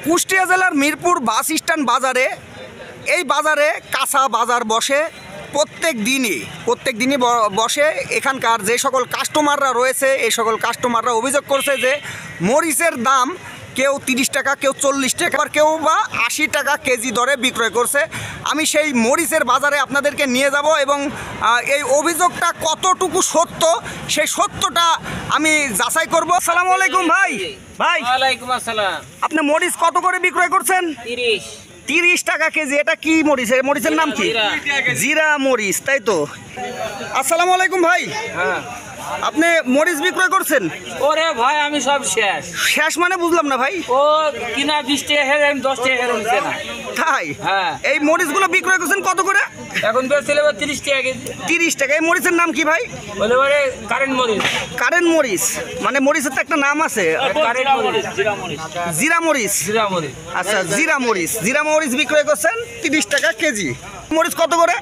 কুষ্টিয়া জেলার Mirpur bus stand বাজারে এই বাজারে কাঁচা বাজার বসে প্রত্যেক দিনই বসে। এখানকার যে সকল কাস্টমাররা রয়েছে এই সকল কাস্টমাররা অভিযোগ করছে যে মরিচের দাম কেউ 30 টাকা, কেউ 40 টাকা, কেউ বা 80 টাকা কেজি দরে বিক্রয় করছে। আমি সেই মরিচের বাজারে আপনাদেরকে নিয়ে যাব এবং এই অভিযোগটা কতটুকু সত্য সেই সত্যটা আমি যাচাই করব। আসসালামু আলাইকুম ভাই। ওয়ালাইকুম আসসালাম। আপনি মরিচ কত করে বিক্রয় করছেন? 30 টাকা কেজি। এটা কি মরিচ? মরিচের নাম কি? জিরা মরিচ, তাই তো? আসসালামু আলাইকুম ভাই। হ্যাঁ, আপনি মরিচ বিক্রয় করছেন? ওরে ভাই আমি সব শেষ। শেষ মানে বুঝলাম না ভাই। ও কিনা 20 টাকা হেরে আমি 10 টাকা হেরে নিচ্ছে না। তাই? হ্যাঁ। এই মরিচগুলো বিক্রয় করছেন কত করে? এখন বেচছিল 30 টাকা কেজি। 30 টাকা। এই মরিচের নাম কি ভাই? বলে বলে কারেন্ট মরিচ। কারেন্ট মরিচ মানে মরিচের তো একটা নাম আছে। কারেন্ট মরিচ, জিরা মরিচ। জিরা মরিচ। জিরা মরিচ। আচ্ছা, জিরা মরিচ। জিরা মরিচ বিক্রয় করছেন 30 টাকা কেজি। মরিচ কত করে?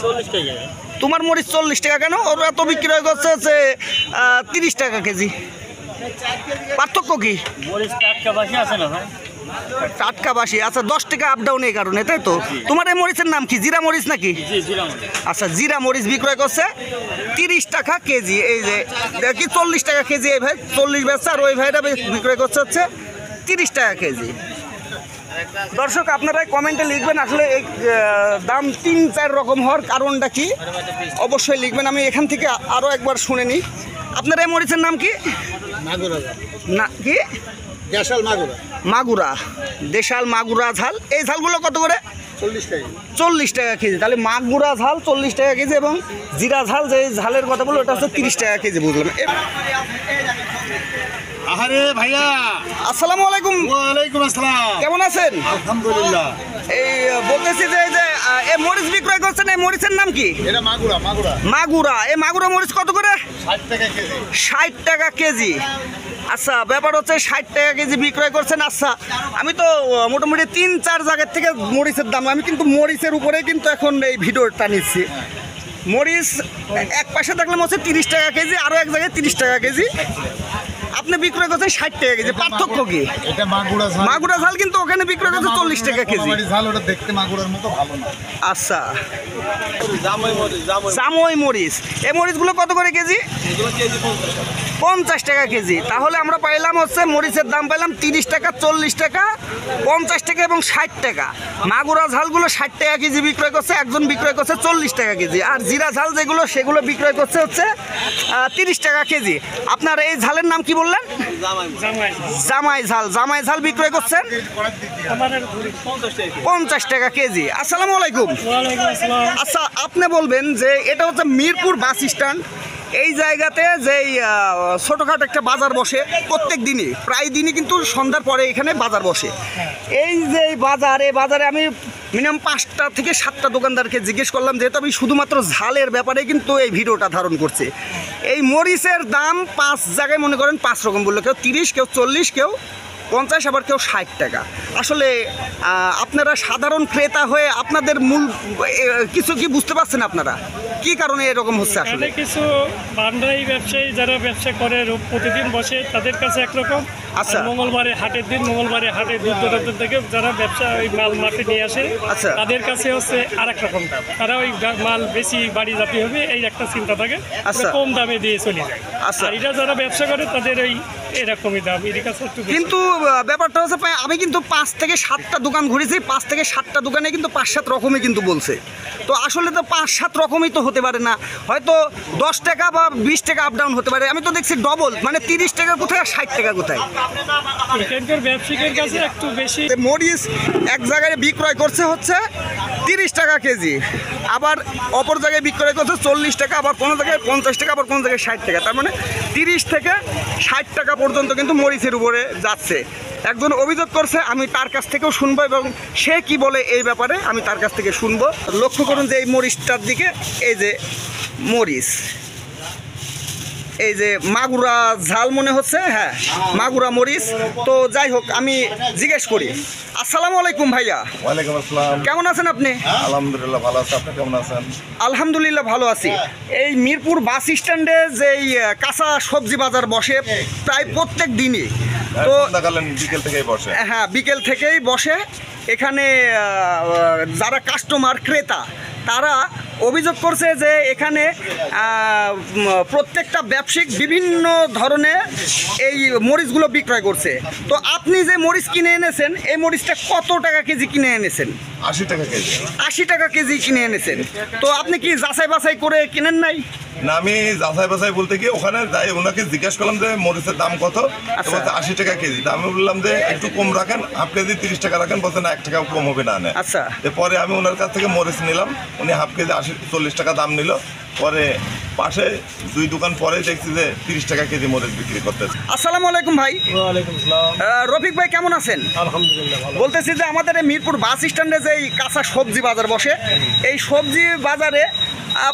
40 টাকা। তোমার মরিচ 40 টাকা কেন? ওরা তো বিক্রয় করছে হচ্ছে 30 টাকা কেজি। পার্থক্য কি? মরিচ টাটকা বাসি আছে না ভাই? টাটকা বাসি। আচ্ছা, 10 টাকা আপ ডাউন এই কারণে, তাই তো? তোমার এই মরিচের নাম কি? জিরা মরিচ নাকি? জি, জিরা মরিচ। আচ্ছা, জিরা মরিচ বিক্রয় করছে 30 টাকা কেজি। এই যে দেখি 40 টাকা কেজি এই ভাই 40 বেচছে, আর ওই ভাইটা বিক্রয় করছে হচ্ছে 30 টাকা কেজি। দর্শক আপনারা কমেন্টে লিখবেন আসলে এই দাম 3-4 রকম হওয়ার কারণটা কি, অবশ্যই লিখবেন। আমি এখান থেকে আরও একবার শুনে নিই। আপনার এই মরিচের নাম কি? না কি? মাগুরা। দেশাল মাগুরা ঝাল। এই ঝালগুলো কত করে? 40 টাকা কেজি। তাহলে মাগুরা ঝাল 40 টাকা কেজি এবং জিরা ঝাল যে ঝালের কথা বললো ওটা হচ্ছে 30 টাকা কেজি। বুঝলাম। আরে ভাইয়া, আসসালামু আলাইকুম। ওয়ালাইকুম আসসালাম। কেমন আছেন? আলহামদুলিল্লাহ। এই বলতেছি যে এই মরিচ বিক্রয় করছেন, এই মরিচের নাম কি? এটা মাগুরা। মাগুরা। এই মাগুরা মরিচ কত করে? 60 টাকা কেজি। 60 টাকা কেজি। আচ্ছা, ব্যাপার হচ্ছে 60 টাকা কেজি বিক্রয় করছেন। আচ্ছা, আমি তো মোটামুটি 3-4 জায়গার থেকে মরিচের দাম, আমি কিন্তু মরিচের উপরে কিন্তু এখন এই ভিডিওটা নিচ্ছি। মরিচ এক পাশে দেখলাম হচ্ছে 30 টাকা কেজি, আরও এক জায়গায় 30 টাকা কেজি। আপনি বিক্রয় করছেন 60 টাকা কেজি। পার্থক্য কি? এটা মাগুরা ঝাল। মাগুরা ঝাল কিন্তু ওখানে বিক্রয় করছে 40 টাকা কেজি। ঝাল ওটা দেখতে মাগুরার মতো ভালো না। আচ্ছা, জামই মরিচ। এই মরিচগুলো কত করে কেজি? 50 টাকা কেজি। তাহলে আমরা পাইলাম হচ্ছে মরিচের দাম পাইলাম 30 টাকা, 40 টাকা, 50 টাকা এবং 60 টাকা। মাগুরা ঝালগুলো 60 টাকা কেজি বিক্রয় করছে, একজন বিক্রয় করছে 40 টাকা কেজি। আর জিরা ঝাল যেগুলো সেগুলো বিক্রয় করছে হচ্ছে 30 টাকা কেজি। আপনার এই ঝালের নাম কি বললেন? জামাই ঝাল। জামাই ঝাল বিক্রয় করছেন 50 টাকা কেজি। আসসালামু আলাইকুম। আচ্ছা, আপনি বলবেন যে এটা হচ্ছে মিরপুর বাস স্ট্যান্ড। এই জায়গাতে যেই ছোটোখাটো একটা বাজার বসে প্রত্যেক দিনই, প্রায় দিনই কিন্তু সন্ধ্যার পরে এখানে বাজার বসে। এই যে এই বাজারে আমি মিনিমাম 5টা থেকে 7টা দোকানদারকে জিজ্ঞেস করলাম, যেহেতু আমি শুধুমাত্র ঝালের ব্যাপারে কিন্তু এই ভিডিওটা ধারণ করছি। এই মরিচের দাম 5 জায়গায় মনে করেন 5 রকম বললো, কেউ 30, কেউ 40, কেউ 50, আবার কেউ 60 টাকা। আসলে আপনারা সাধারণ ক্রেতা হয়ে আপনাদের মূল কিছু কি বুঝতে পারছেন আপনারা কি কারণে এরকম হচ্ছে? আসলে কিছু ভান্ডারি ব্যবসায়ী যারা ব্যবসা করে প্রতিদিন বসে তাদের কাছে একরকম। আচ্ছা, মঙ্গলবারে হাটের দিন, মঙ্গলবারে হাটে দূর দূরান্ত থেকে যারা ব্যবসা ওই মাল মাঠে নিয়ে আসে, আচ্ছা, তাদের কাছে হচ্ছে আরেক রকম দাম। তারা ওই মাল বেশি বাড়ি জাতি হবে এই একটা চিন্তা থাকে, কম দামে দিয়ে চলে যায়। আচ্ছা, আর এটা যারা ব্যবসা করে তাদের ওই এরকমই দাম, এর কাছে একটু। কিন্তু ব্যাপারটা হচ্ছে আমি কিন্তু 5 থেকে 7টা দোকান ঘুরেছি, 5 থেকে 7টা দোকানে কিন্তু 5-7 রকমই কিন্তু বলছে। তো আসলে তো 5-7 রকমই তো হতে পারে না, হয়তো 10 টাকা বা 20 টাকা আপ ডাউন হতে পারে। আমি তো দেখছি ডবল, মানে 30 টাকা কোথায় আর 60 টাকা কোথায়। এখানকার ব্যবসায়ীদের কাছে একটু বেশি। মরিচ এক জায়গায় বিক্রয় করছে হচ্ছে 30 টাকা কেজি, আবার অপর জায়গায় বিক্রয় করছে 40 টাকা, আবার কোনো জায়গায় 50 টাকা, আবার কোনো জায়গায় 60 টাকা। তার মানে 30 থেকে 60 টাকা পর্যন্ত কিন্তু মরিচের উপরে যাচ্ছে। একজন অভিযোগ করছে, আমি তার কাছ থেকেও শুনবো এবং সে কি বলে এই ব্যাপারে আমি তার কাছ থেকে শুনবো। লক্ষ্য করুন যে এই মরিচটার দিকে, এই যে মরিচ, এই যে মাগুরা ঝাল মনে হচ্ছে, হ্যাঁ মাগুরা মরিচ। তো যাই হোক আমি জিজ্ঞেস করি, আসসালামু আলাইকুম ভাইয়া, ওয়ালাইকুম আসসালাম। কেমন আছেন আপনি? আলহামদুলিল্লাহ ভালো আছে, আপনি কেমন আছেন? আলহামদুলিল্লাহ ভালো আছি। এই মিরপুর বাস স্ট্যান্ডে যেই কাঁচা সবজি বাজার বসে প্রায় প্রত্যেক দিনই, তো সন্ধ্যাকালীন বিকেল থেকেই বসে। হ্যাঁ বিকেল থেকেই বসে। এখানে যারা কাস্টমার ক্রেতা তারা অভিযোগ করছে যে এখানে প্রত্যেকটা ব্যবসায়িক বিভিন্ন ধরনের এই মরিচগুলো বিক্রয় করছে। তো আপনি যে মরিচ কিনে এনেছেন এই মরিচটা কত টাকা কেজি কিনে এনেছেন? 80 টাকা কেজি। 80 টাকা কেজি কিনে এনেছেন। তো আপনি কি যাচাই বাছাই করে কিনেন নাই? না, আমি যাচাই বাছাই বলতে কি ওখানে যাই ওনাকে জিজ্ঞাসা করলাম যে মরিচের দাম কত, তো বলছে 80 টাকা কেজি। তা আমি বললাম যে একটু কম রাখেন, হাফ কেজি 30 টাকা রাখেন, বলছে না 1 টাকাও কম হবে না। আচ্ছা। পরে আমি ওনার কাছ থেকে মরিচ নিলাম, উনি হাফ কেজি 40 টাকা দাম নিল। পরে পাশে 2 দোকান পরে দেখছি যে 30 টাকা কেজি মরিচ বিক্রি করতেছে। আসসালামু আলাইকুম ভাই। ওয়ালাইকুম আসসালাম। রফিক ভাই কেমন আছেন? আলহামদুলিল্লাহ ভালো। বলতেছি যে আমাদের এই মিরপুর বাস স্ট্যান্ডে যে এই কাঁচা সবজি বাজার বসে, এই সবজি বাজারে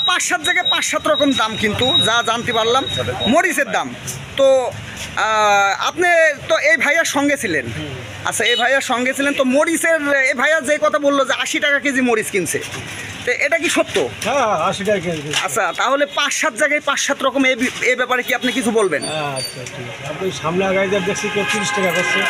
5-7 জায়গায় 5-7 রকম দাম, কিন্তু যা জানতে পারলাম মরিচের দাম। তো আপনি তো এই ভাইয়ার সঙ্গে ছিলেন, আচ্ছা এই ভাইয়ার সঙ্গে ছিলেন, তো মরিচের এই ভাইয়া যে কথা বললো যে 80 টাকা কেজি মরিচ কিনছে, তো এটা কি সত্য? হ্যাঁ 80 টাকা কেজি। আচ্ছা তাহলে 5-7 জায়গায় 5-7 রকম এই ব্যাপারে কি আপনি কিছু বলবেন? আচ্ছা ঠিক আছে। আপনি সামনে আগায় যা দেখছি কেউ 30 টাকা করছে,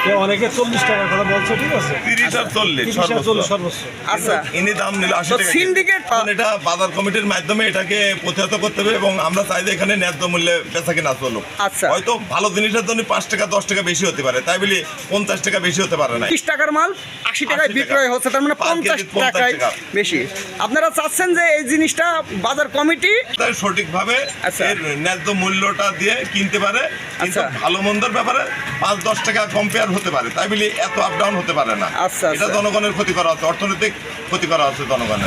কেউ অনেকে 40 টাকার কথা বলছে, ঠিক আছে? 30 আর 40 30 আর 40 সর্বোচ্চ। সর্বোচ্চ। আচ্ছা ইনি দাম নিল 80 তো টাকা। সিন্ডিকেট এটা বাজার কমিটির মাধ্যমে এটাকে প্রতিহত করতে হবে এবং আমরা চাই যে এখানে ন্যায্য মূল্যে বেচা কিনা চলুক। আচ্ছা। হয়তো ভালো জিনিসের জন্য 5 টাকা 10 টাকা বেশি হতে পারে, তাই বলি 50 টাকা বেশি হতে পারে না। 30 টাকার মাল 80 টাকায় 80 টাকা। বিক্রয় হচ্ছে, তার মানে 50 টাকায় বেশি। আপনারা চাচ্ছেন যে এই জিনিসটা বাজার কমিটি তাই সঠিকভাবে আচ্ছা। এর ন্যায্য মূল্যটা দিয়ে কিনতে পারে, কিন্তু আচ্ছা। ভালো মন্দের ব্যাপারে 5-10 টাকা কম্পেয়ার হতে পারে, তাই বলি এত আপ ডাউন হতে পারে না। আচ্ছা, এটা আচ্ছা। জনগণের ক্ষতি করা হচ্ছে, অর্থনৈতিক ক্ষতি করা হচ্ছে জনগণের।